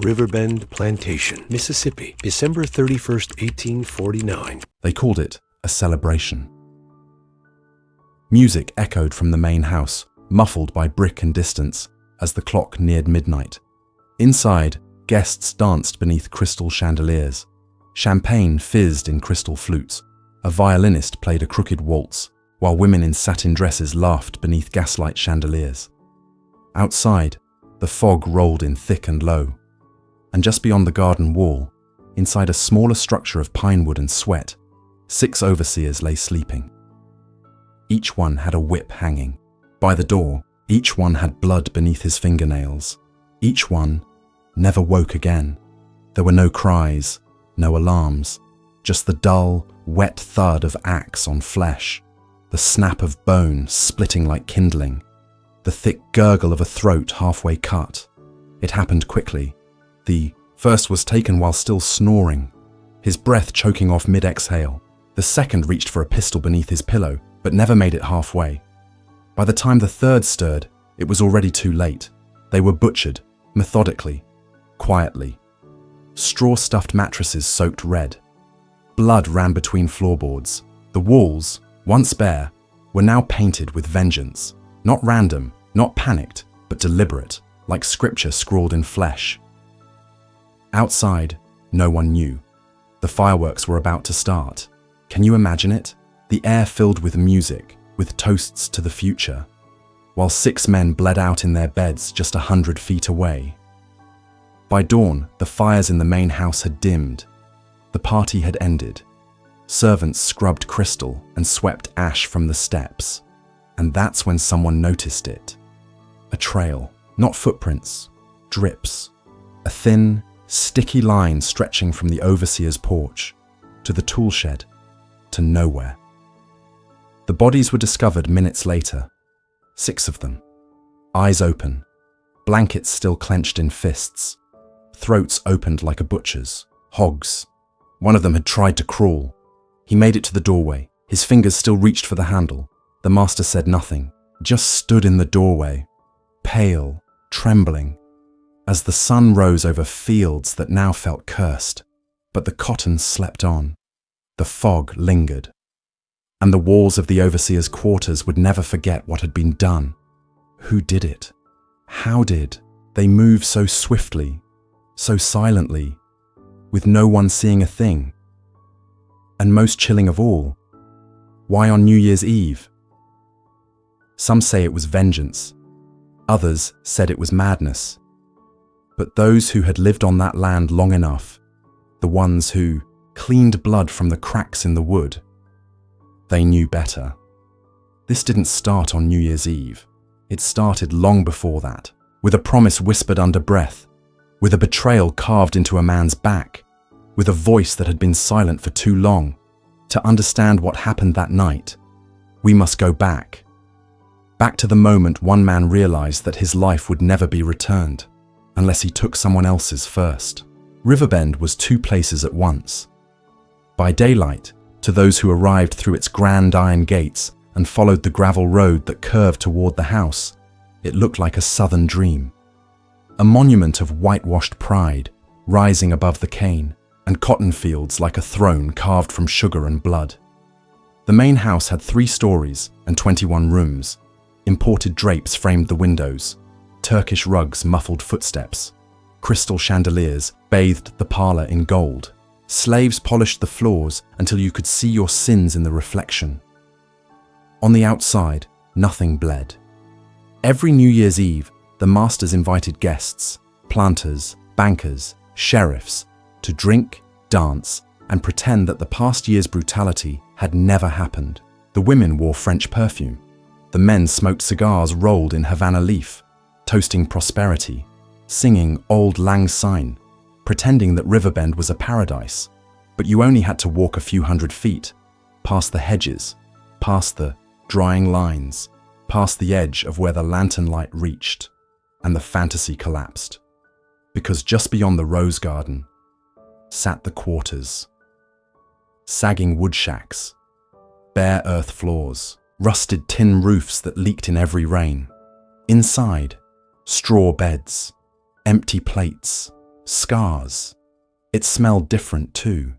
Riverbend Plantation, Mississippi, December 31st, 1849. They called it a celebration. Music echoed from the main house, muffled by brick and distance, as the clock neared midnight. Inside, guests danced beneath crystal chandeliers. Champagne fizzed in crystal flutes. A violinist played a crooked waltz, while women in satin dresses laughed beneath gaslight chandeliers. Outside, the fog rolled in thick and low. And just beyond the garden wall, inside a smaller structure of pinewood and sweat, 6 overseers lay sleeping. Each one had a whip hanging. By the door, each one had blood beneath his fingernails. Each one never woke again. There were no cries, no alarms, just the dull, wet thud of axe on flesh, the snap of bone splitting like kindling, the thick gurgle of a throat halfway cut. It happened quickly. The first was taken while still snoring, his breath choking off mid-exhale. The second reached for a pistol beneath his pillow, but never made it halfway. By the time the third stirred, it was already too late. They were butchered, methodically, quietly. Straw-stuffed mattresses soaked red. Blood ran between floorboards. The walls, once bare, were now painted with vengeance. Not random, not panicked, but deliberate, like scripture scrawled in flesh. Outside, no one knew. The fireworks were about to start. Can you imagine it? The air filled with music, with toasts to the future, while 6 men bled out in their beds just 100 feet away. By dawn, the fires in the main house had dimmed. The party had ended. Servants scrubbed crystal and swept ash from the steps. And that's when someone noticed it. A trail, not footprints, drips. A thin, sticky line stretching from the overseer's porch to the tool shed to nowhere. The bodies were discovered minutes later. 6 of them. Eyes open, blankets still clenched in fists, throats opened like a butcher's, hogs. One of them had tried to crawl. He made it to the doorway. His fingers still reached for the handle. The master said nothing, just stood in the doorway, pale, trembling, as the sun rose over fields that now felt cursed. But the cotton slept on. The fog lingered. And the walls of the overseer's quarters would never forget what had been done. Who did it? How did they move so swiftly, so silently, with no one seeing a thing? And most chilling of all, why on New Year's Eve? Some say it was vengeance. Others said it was madness. But those who had lived on that land long enough, the ones who cleaned blood from the cracks in the wood, they knew better. This didn't start on New Year's Eve. It started long before that, with a promise whispered under breath, with a betrayal carved into a man's back, with a voice that had been silent for too long. To understand what happened that night, we must go back. Back to the moment one man realized that his life would never be returned, unless he took someone else's first. Riverbend was 2 places at once. By daylight, to those who arrived through its grand iron gates and followed the gravel road that curved toward the house, it looked like a southern dream. A monument of whitewashed pride, rising above the cane, and cotton fields like a throne carved from sugar and blood. The main house had 3 stories and 21 rooms. Imported drapes framed the windows. Turkish rugs muffled footsteps. Crystal chandeliers bathed the parlor in gold. Slaves polished the floors until you could see your sins in the reflection. On the outside, nothing bled. Every New Year's Eve, the masters invited guests, planters, bankers, sheriffs, to drink, dance, and pretend that the past year's brutality had never happened. The women wore French perfume. The men smoked cigars rolled in Havana leaf, toasting prosperity, singing Auld Lang Syne, pretending that Riverbend was a paradise. But you only had to walk a few hundred feet, past the hedges, past the drying lines, past the edge of where the lantern light reached, and the fantasy collapsed. Because just beyond the rose garden sat the quarters. Sagging wood shacks, bare earth floors, rusted tin roofs that leaked in every rain. Inside, straw beds, empty plates, scars. It smelled different too.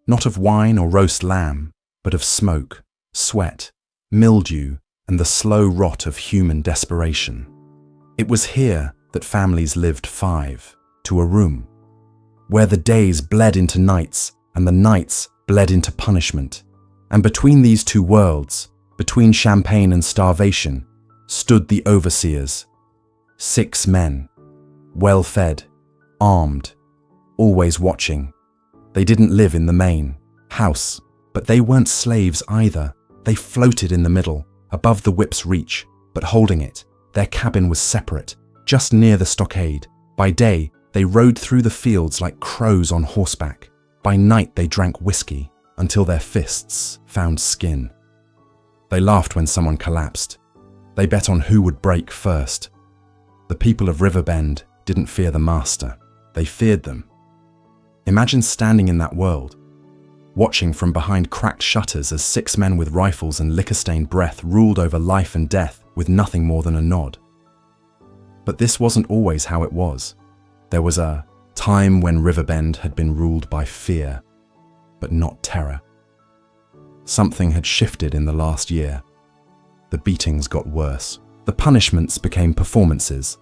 Not of wine or roast lamb, but of smoke, sweat, mildew, and the slow rot of human desperation. It was here that families lived 5 to a room, where the days bled into nights and the nights bled into punishment. And between these two worlds, between champagne and starvation, stood the overseers. 6 men, well-fed, armed, always watching. They didn't live in the main house, but they weren't slaves either. They floated in the middle, above the whip's reach, but holding it. Their cabin was separate, just near the stockade. By day, they rode through the fields like crows on horseback. By night, they drank whiskey until their fists found skin. They laughed when someone collapsed. They bet on who would break first. The people of Riverbend didn't fear the master. They feared them. Imagine standing in that world, watching from behind cracked shutters as 6 men with rifles and liquor-stained breath ruled over life and death with nothing more than a nod. But this wasn't always how it was. There was a time when Riverbend had been ruled by fear, but not terror. Something had shifted in the last year. The beatings got worse. The punishments became performances.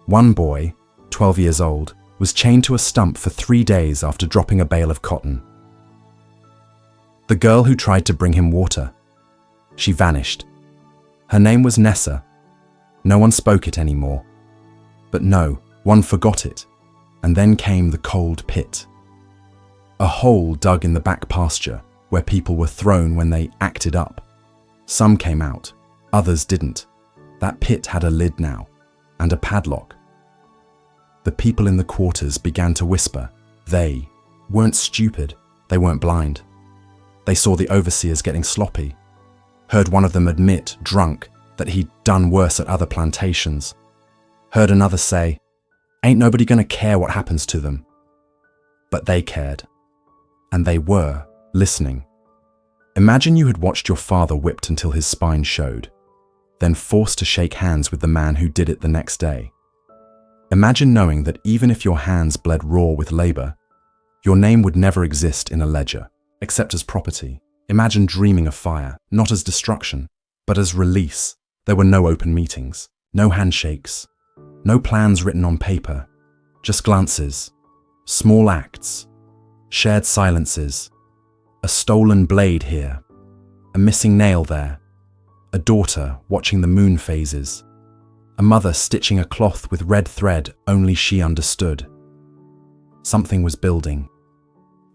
One boy, 12 years old, was chained to a stump for 3 days after dropping a bale of cotton. The girl who tried to bring him water, she vanished. Her name was Nessa. No one spoke it anymore. But no, one forgot it. And then came the cold pit. A hole dug in the back pasture where people were thrown when they acted up. Some came out, others didn't. That pit had a lid now, and a padlock. The people in the quarters began to whisper. They weren't stupid, they weren't blind. They saw the overseers getting sloppy, heard one of them admit, drunk, that he'd done worse at other plantations, heard another say, "Ain't nobody gonna care what happens to them." But they cared, and they were listening. Imagine you had watched your father whipped until his spine showed, then forced to shake hands with the man who did it the next day. Imagine knowing that even if your hands bled raw with labor, your name would never exist in a ledger, except as property. Imagine dreaming of fire, not as destruction, but as release. There were no open meetings, no handshakes, no plans written on paper, just glances, small acts, shared silences, a stolen blade here, a missing nail there, a daughter watching the moon phases, a mother stitching a cloth with red thread only she understood. Something was building.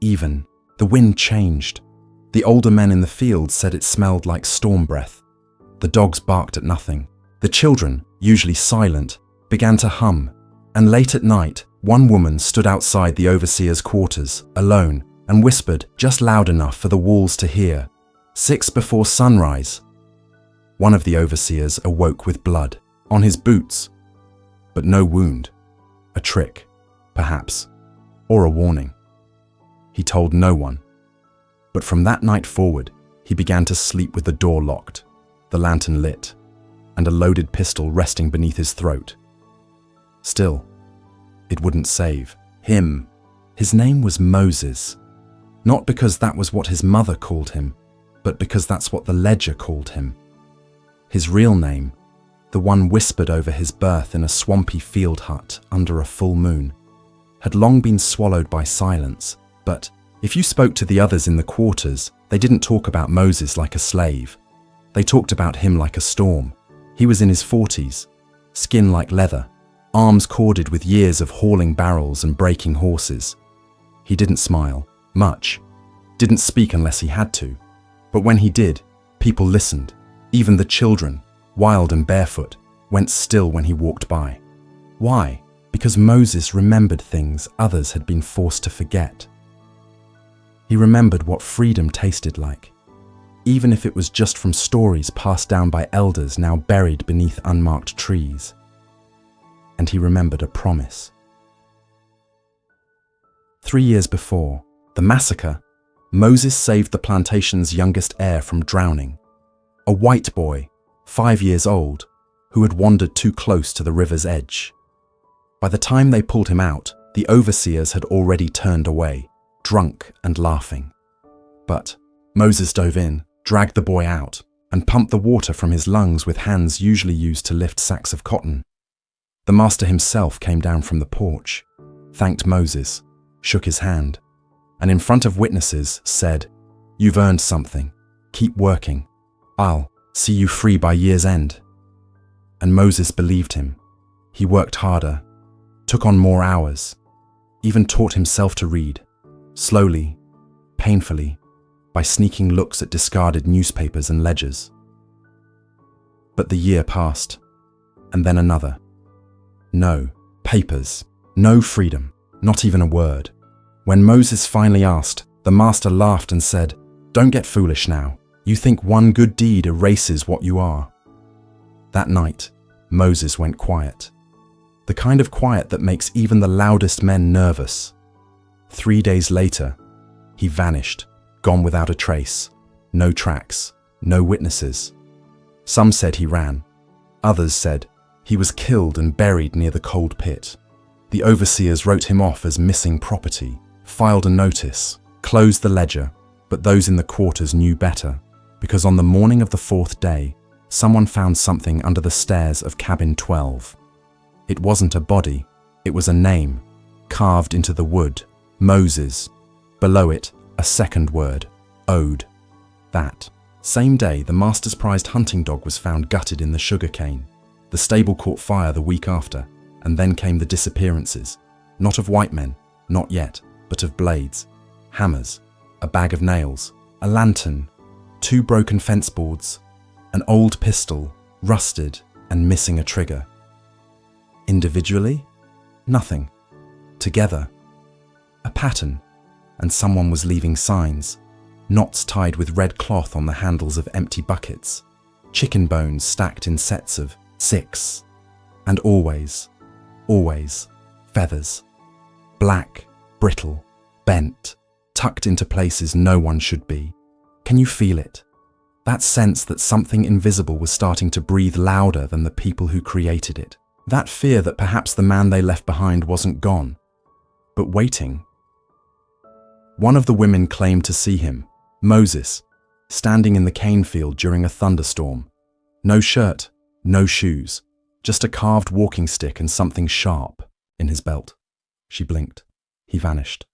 Even, the wind changed. The older men in the field said it smelled like storm breath. The dogs barked at nothing. The children, usually silent, began to hum, and late at night, one woman stood outside the overseer's quarters, alone, and whispered just loud enough for the walls to hear, 6 before sunrise. One of the overseers awoke with blood on his boots, but no wound. A trick, perhaps, or a warning. He told no one. But from that night forward, he began to sleep with the door locked, the lantern lit, and a loaded pistol resting beneath his throat. Still, it wouldn't save him. His name was Moses, not because that was what his mother called him, but because that's what the ledger called him. His real name, the one whispered over his birth in a swampy field hut under a full moon, had long been swallowed by silence. But if you spoke to the others in the quarters, they didn't talk about Moses like a slave. They talked about him like a storm. He was in his 40s, skin like leather, arms corded with years of hauling barrels and breaking horses. He didn't smile, much, didn't speak unless he had to. But when he did, people listened. Even the children, wild and barefoot, went still when he walked by. Why? Because Moses remembered things others had been forced to forget. He remembered what freedom tasted like, even if it was just from stories passed down by elders now buried beneath unmarked trees. And he remembered a promise. 3 years before, the massacre, Moses saved the plantation's youngest heir from drowning. A white boy, 5 years old, who had wandered too close to the river's edge. By the time they pulled him out, the overseers had already turned away, drunk and laughing. But Moses dove in, dragged the boy out, and pumped the water from his lungs with hands usually used to lift sacks of cotton. The master himself came down from the porch, thanked Moses, shook his hand, and in front of witnesses said, "You've earned something. Keep working. I'll see you free by year's end." And Moses believed him. He worked harder, took on more hours, even taught himself to read, slowly, painfully, by sneaking looks at discarded newspapers and ledgers. But the year passed, and then another. No papers, no freedom, not even a word. When Moses finally asked, the master laughed and said, "Don't get foolish now. You think one good deed erases what you are." That night, Moses went quiet. The kind of quiet that makes even the loudest men nervous. 3 days later, he vanished, gone without a trace. No tracks, no witnesses. Some said he ran. Others said he was killed and buried near the cold pit. The overseers wrote him off as missing property, filed a notice, closed the ledger, but those in the quarters knew better, because on the morning of the 4th day, someone found something under the stairs of cabin 12. It wasn't a body, it was a name, carved into the wood, Moses. Below it, a second word, Ode. That same day, the master's prized hunting dog was found gutted in the sugarcane. The stable caught fire the week after, and then came the disappearances, not of white men, not yet, but of blades, hammers, a bag of nails, a lantern, 2 broken fence boards, an old pistol, rusted and missing a trigger. Individually? Nothing. Together? A pattern, and someone was leaving signs, knots tied with red cloth on the handles of empty buckets, chicken bones stacked in sets of 6, and always, feathers, black, brittle, bent, tucked into places no one should be. Can you feel it? That sense that something invisible was starting to breathe louder than the people who created it. That fear that perhaps the man they left behind wasn't gone, but waiting. One of the women claimed to see him, Moses, standing in the cane field during a thunderstorm. No shirt, no shoes, just a carved walking stick and something sharp in his belt. She blinked. He vanished.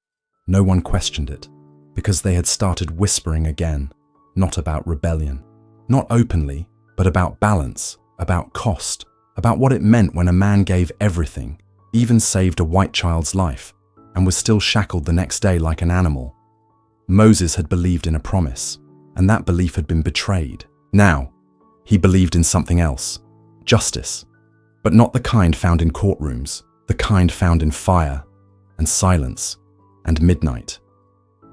No one questioned it, because they had started whispering again, not about rebellion. Not openly, but about balance, about cost, about what it meant when a man gave everything, even saved a white child's life, and was still shackled the next day like an animal. Moses had believed in a promise, and that belief had been betrayed. Now, he believed in something else, justice, but not the kind found in courtrooms, the kind found in fire, and silence, and midnight.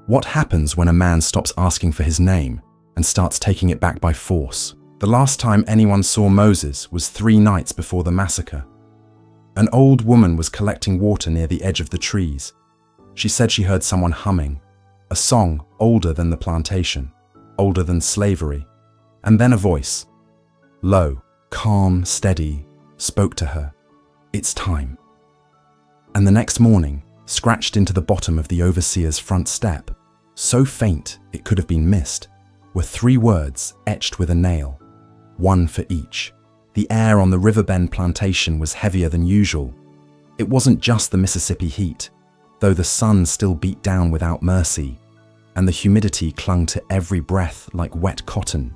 What happens when a man stops asking for his name and starts taking it back by force? The last time anyone saw Moses was 3 nights before the massacre. An old woman was collecting water near the edge of the trees. She said she heard someone humming, a song older than the plantation, older than slavery, and then a voice, low, calm, steady, spoke to her. It's time. And the next morning, scratched into the bottom of the overseer's front step, so faint it could have been missed, were 3 words etched with a nail, 1 for each. The air on the Riverbend Plantation was heavier than usual. It wasn't just the Mississippi heat, though the sun still beat down without mercy, and the humidity clung to every breath like wet cotton.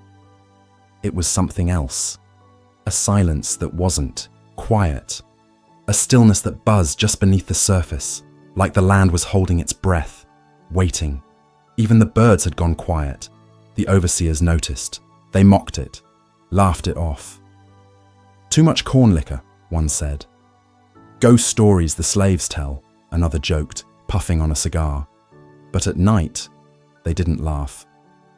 It was something else. A silence that wasn't quiet. A stillness that buzzed just beneath the surface, like the land was holding its breath, waiting. Even the birds had gone quiet. The overseers noticed. They mocked it, laughed it off. Too much corn liquor, one said. Ghost stories the slaves tell, another joked, puffing on a cigar. But at night, they didn't laugh.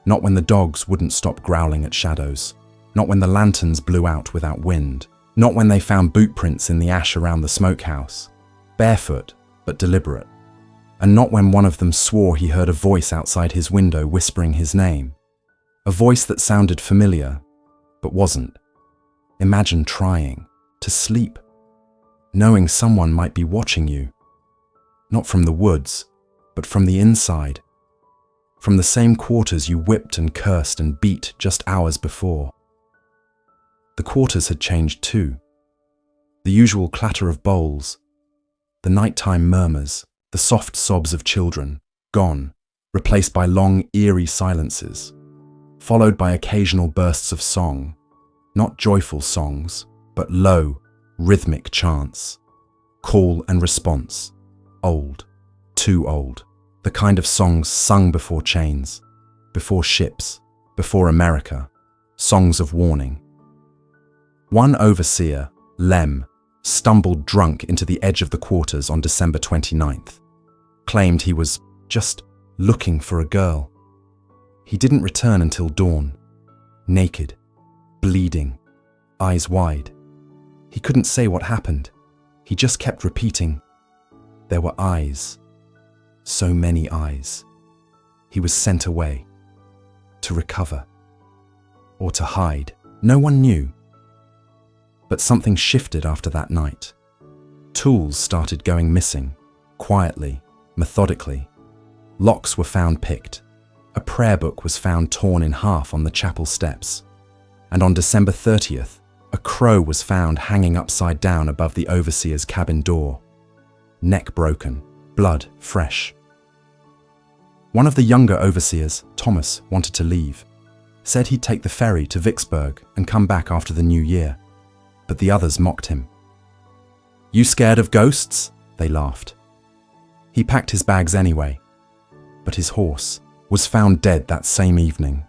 Not when the dogs wouldn't stop growling at shadows. Not when the lanterns blew out without wind. Not when they found boot prints in the ash around the smokehouse. Barefoot, but deliberate. And not when one of them swore he heard a voice outside his window whispering his name. A voice that sounded familiar, but wasn't. Imagine trying to sleep. knowing someone might be watching you. Not from the woods, but from the inside. From the same quarters you whipped and cursed and beat just hours before. The quarters had changed too. The usual clatter of bowls, the nighttime murmurs, the soft sobs of children, gone, replaced by long, eerie silences, followed by occasional bursts of song, not joyful songs, but low, rhythmic chants, call and response, old, too old, the kind of songs sung before chains, before ships, before America, songs of warning. One overseer, Lem, stumbled drunk into the edge of the quarters on December 29th, claimed he was just looking for a girl. He didn't return until dawn, naked, bleeding, eyes wide. He couldn't say what happened. He just kept repeating, there were eyes, so many eyes. He was sent away, to recover, or to hide. No one knew. But something shifted after that night. Tools started going missing, quietly, methodically. Locks were found picked. A prayer book was found torn in half on the chapel steps. And on December 30th, a crow was found hanging upside down above the overseer's cabin door. Neck broken, blood fresh. One of the younger overseers, Thomas, wanted to leave. Said he'd take the ferry to Vicksburg and come back after the new year. But the others mocked him. "You scared of ghosts?" they laughed. He packed his bags anyway. But his horse was found dead that same evening.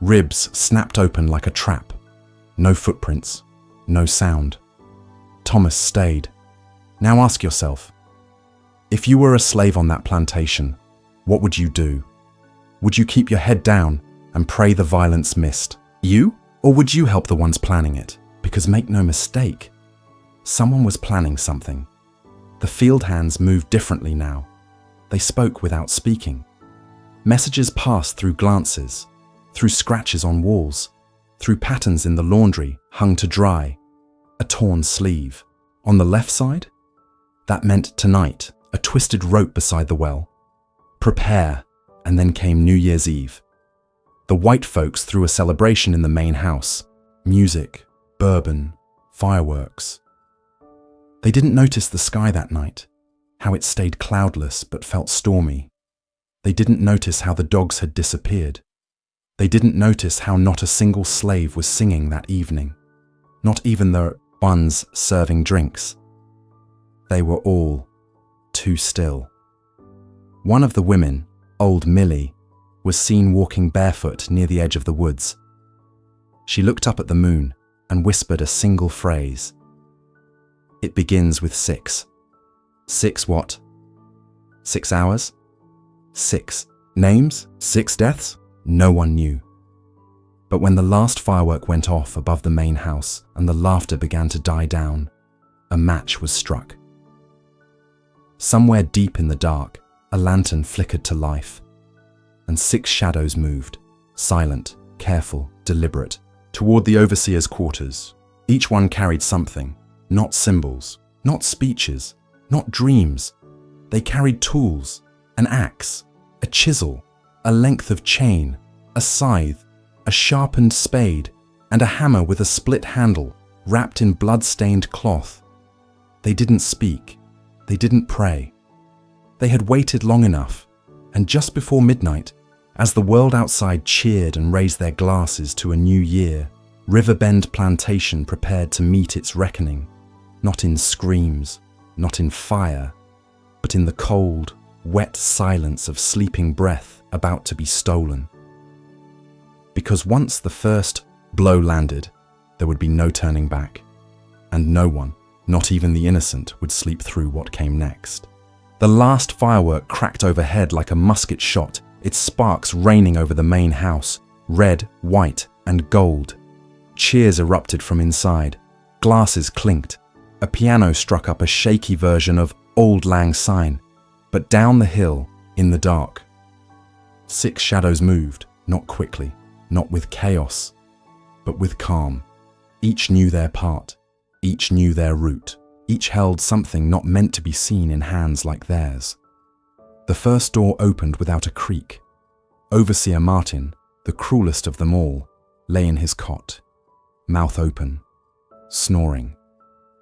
Ribs snapped open like a trap. No footprints, no sound. Thomas stayed. Now ask yourself, if you were a slave on that plantation, what would you do? Would you keep your head down and pray the violence missed? You? Or would you help the ones planning it? Because make no mistake, someone was planning something. The field hands moved differently now. They spoke without speaking. Messages passed through glances, through scratches on walls, through patterns in the laundry hung to dry, a torn sleeve. On the left side? That meant tonight, a twisted rope beside the well. Prepare, and then came New Year's Eve. The white folks threw a celebration in the main house. Music, bourbon, fireworks. They didn't notice the sky that night, how it stayed cloudless but felt stormy. They didn't notice how the dogs had disappeared. They didn't notice how not a single slave was singing that evening, not even the ones serving drinks. They were all too still. One of the women, old Millie, was seen walking barefoot near the edge of the woods. She looked up at the moon and whispered a single phrase. It begins with 6. 6 what? 6 hours? 6 names? 6 deaths? No one knew. But when the last firework went off above the main house and the laughter began to die down, a match was struck. Somewhere deep in the dark, a lantern flickered to life, and 6 shadows moved, silent, careful, deliberate, toward the overseer's quarters. Each one carried something, not symbols, not speeches, not dreams. They carried tools, an axe, a chisel, a length of chain, a scythe, a sharpened spade, and a hammer with a split handle wrapped in blood-stained cloth. They didn't speak. They didn't pray. They had waited long enough, and just before midnight, as the world outside cheered and raised their glasses to a new year, Riverbend Plantation prepared to meet its reckoning, not in screams, not in fire, but in the cold, wet silence of sleeping breath about to be stolen. Because once the first blow landed, there would be no turning back, and no one, not even the innocent, would sleep through what came next. The last firework cracked overhead like a musket shot, its sparks raining over the main house, red, white, and gold. Cheers erupted from inside. Glasses clinked. A piano struck up a shaky version of Auld Lang Syne, but down the hill, in the dark. 6 shadows moved, not quickly, not with chaos, but with calm. Each knew their part. Each knew their route. Each held something not meant to be seen in hands like theirs. The first door opened without a creak. Overseer Martin, the cruelest of them all, lay in his cot, mouth open, snoring,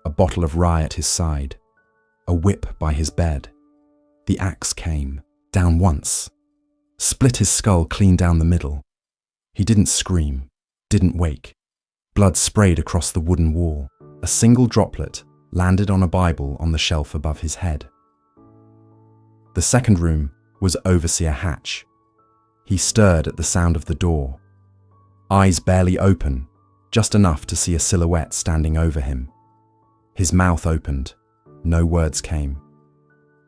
a bottle of rye at his side, a whip by his bed. The axe came, down once, split his skull clean down the middle. He didn't scream, didn't wake. Blood sprayed across the wooden wall. A single droplet landed on a Bible on the shelf above his head. The second room was Overseer Hatch. He stirred at the sound of the door. Eyes barely open, just enough to see a silhouette standing over him. His mouth opened. No words came.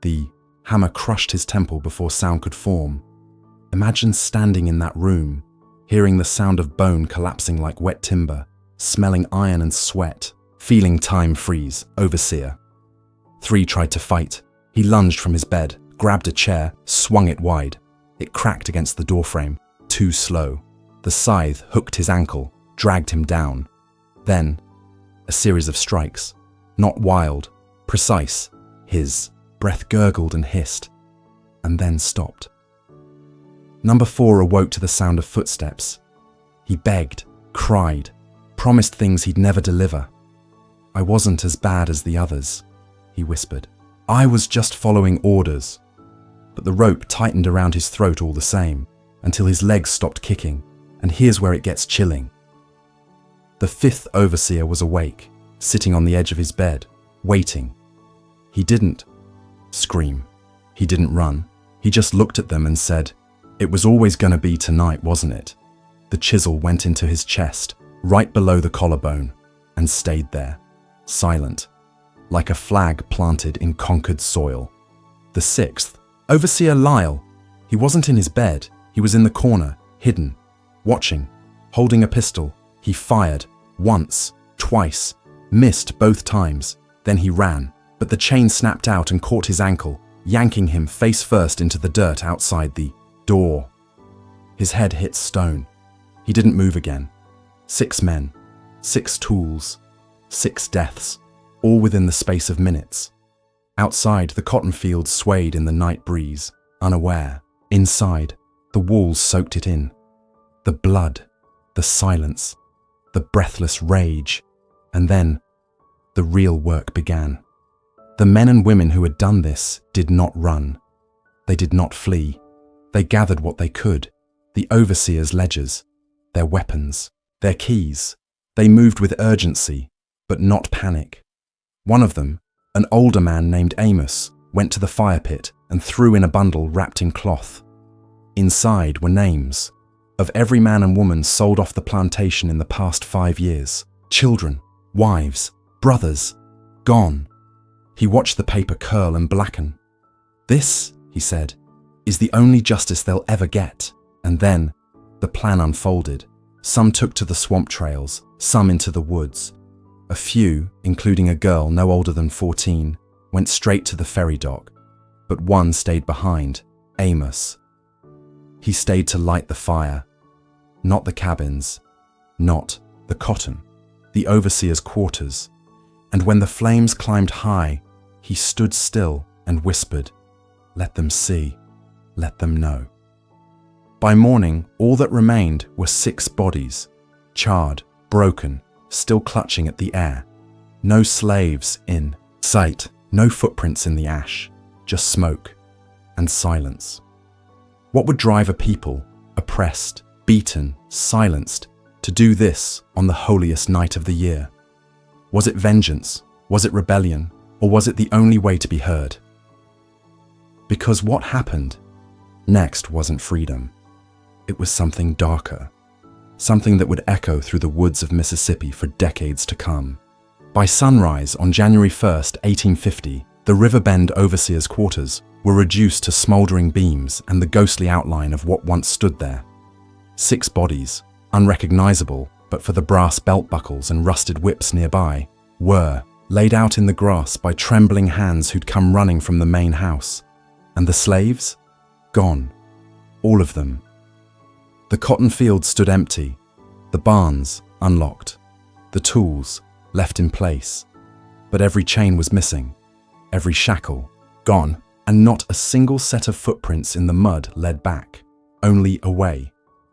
The hammer crushed his temple before sound could form. Imagine standing in that room, hearing the sound of bone collapsing like wet timber, smelling iron and sweat, feeling time freeze. Overseer. 3 tried to fight. He lunged from his bed, grabbed a chair, swung it wide. It cracked against the doorframe, too slow. The scythe hooked his ankle, dragged him down. Then, a series of strikes. Not wild, precise. His breath gurgled and hissed, and then stopped. Number 4 awoke to the sound of footsteps. He begged, cried, promised things he'd never deliver. "I wasn't as bad as the others," he whispered. "I was just following orders." But the rope tightened around his throat all the same, until his legs stopped kicking, and here's where it gets chilling. The 5th overseer was awake, sitting on the edge of his bed, waiting. He didn't scream. He didn't run. He just looked at them and said, "It was always going to be tonight, wasn't it?" The chisel went into his chest, right below the collarbone, and stayed there, silent, like a flag planted in conquered soil. The 6th, Overseer Lyle. He wasn't in his bed. He was in the corner, hidden, watching, holding a pistol. He fired, once, twice, missed both times. Then he ran, but the chain snapped out and caught his ankle, yanking him face first into the dirt outside the door. His head hit stone. He didn't move again. 6 men, 6 tools, 6 deaths, all within the space of minutes. Outside, the cotton fields swayed in the night breeze, unaware. Inside, the walls soaked it in. The blood, the silence, the breathless rage, and then the real work began. The men and women who had done this did not run. They did not flee. They gathered what they could, the overseer's ledgers, their weapons, their keys. They moved with urgency, but not panic. One of them, an older man named Amos, went to the fire pit and threw in a bundle wrapped in cloth. Inside were names of every man and woman sold off the plantation in the past 5 years. Children, wives, brothers, gone. He watched the paper curl and blacken. "This," he said, "is the only justice they'll ever get." And then the plan unfolded. Some took to the swamp trails, some into the woods. A few, including a girl no older than 14, went straight to the ferry dock, but one stayed behind, Amos. He stayed to light the fire, not the cabins, not the cotton, the overseer's quarters. And when the flames climbed high, he stood still and whispered, "Let them see, let them know." By morning, all that remained were 6 bodies, charred, broken, still clutching at the air. No slaves in sight, no footprints in the ash, just smoke and silence. What would drive a people, oppressed, beaten, silenced, to do this on the holiest night of the year? Was it vengeance? Was it rebellion? Or was it the only way to be heard? Because what happened next wasn't freedom. It was something darker. Something that would echo through the woods of Mississippi for decades to come. By sunrise on January 1st, 1850, the Riverbend overseer's quarters were reduced to smouldering beams and the ghostly outline of what once stood there. 6 bodies, unrecognizable but for the brass belt buckles and rusted whips nearby, were laid out in the grass by trembling hands who'd come running from the main house. And the slaves? Gone. All of them. The cotton fields stood empty, the barns unlocked, the tools left in place. But every chain was missing, every shackle gone, and not a single set of footprints in the mud led back, only away.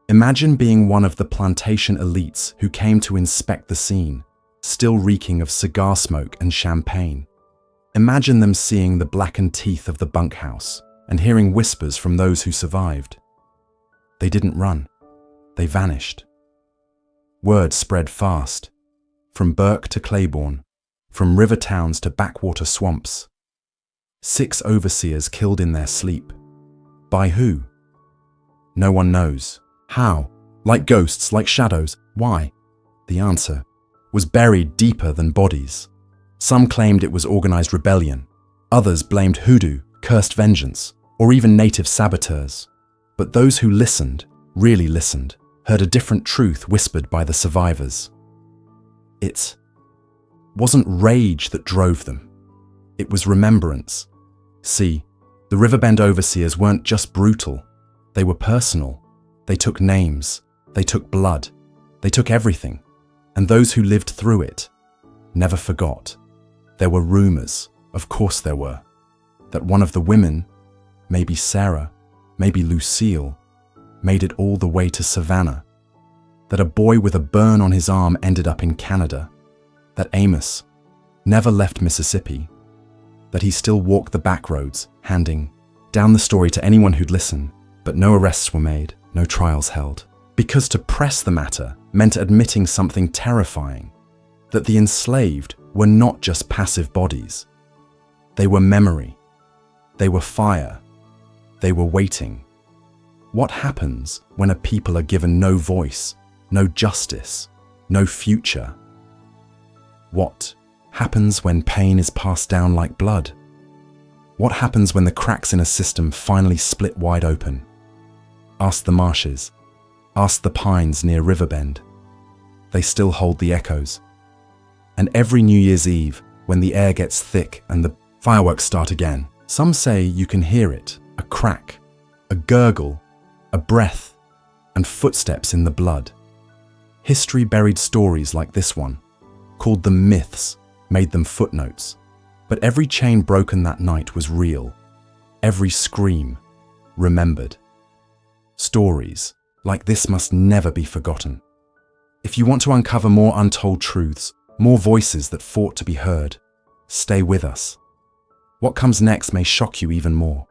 Imagine being one of the plantation elites who came to inspect the scene, still reeking of cigar smoke and champagne. Imagine them seeing the blackened teeth of the bunkhouse and hearing whispers from those who survived. They didn't run. They vanished. Word spread fast, from Burke to Claiborne, from river towns to backwater swamps. 6 overseers killed in their sleep. By who? No one knows. How? Like ghosts, like shadows. Why? The answer was buried deeper than bodies. Some claimed it was organized rebellion. Others blamed hoodoo, cursed vengeance, or even native saboteurs. But those who listened, really listened, heard a different truth whispered by the survivors. It wasn't rage that drove them. It was remembrance. See, the Riverbend overseers weren't just brutal. They were personal. They took names. They took blood. They took everything. And those who lived through it never forgot. There were rumors, of course there were, that one of the women, maybe Sarah, maybe Lucille, made it all the way to Savannah. That a boy with a burn on his arm ended up in Canada. That Amos never left Mississippi. That he still walked the back roads, handing down the story to anyone who'd listen. But no arrests were made, no trials held. Because to press the matter meant admitting something terrifying. That the enslaved were not just passive bodies. They were memory. They were fire. They were waiting. What happens when a people are given no voice, no justice, no future? What happens when pain is passed down like blood? What happens when the cracks in a system finally split wide open? Ask the marshes. Ask the pines near Riverbend. They still hold the echoes. And every New Year's Eve, when the air gets thick and the fireworks start again, some say you can hear it, a crack, a gurgle, a breath, and footsteps in the blood. History buried stories like this one, called them myths, made them footnotes. But every chain broken that night was real. Every scream, remembered. Stories like this must never be forgotten. If you want to uncover more untold truths, more voices that fought to be heard, stay with us. What comes next may shock you even more.